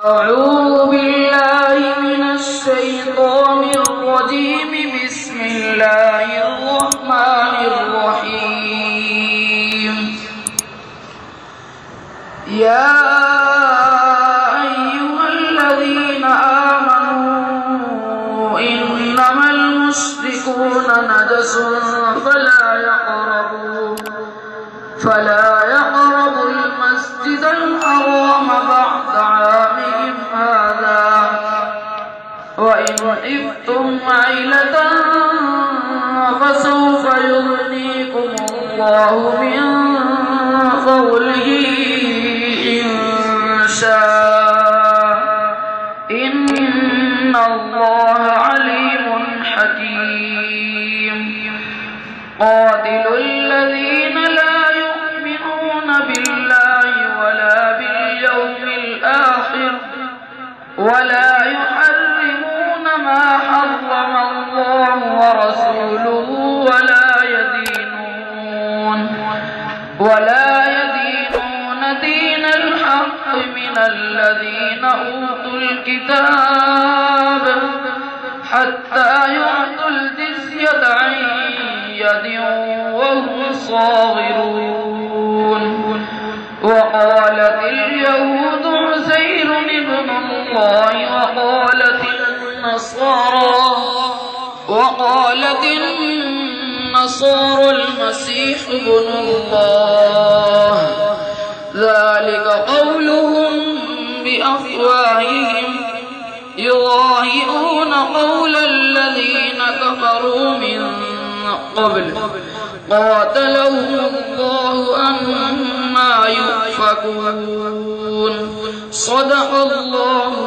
أعوذ بالله من الشيطان الرجيم. بسم الله الرحمن الرحيم. يا أيها الذين آمنوا إنما المشركون نجس فلا يقربوا المسجد الحرام بعد عامهم هذا، وإن خفتم عيلة فسوف يغنيكم الله من فضله إن شاء، إن الله عليم حكيم. قاتلوا الذين لا يؤمنون بالله ولا باليوم الآخر ولا يحرمون ما حرم الله ورسوله ولا يدينون دين الحق من الذين أوتوا الكتاب حتى يعطوا الجزية عن يد وهم صاغرون. وقالت اليهود عزير ابن الله وقالت النصارى المسيح ابن الله، ذلك قولهم بأفواههم يضاهئون قول الذين كفروا من قبل قاتلهم الله أنى يؤفكون. صدق الله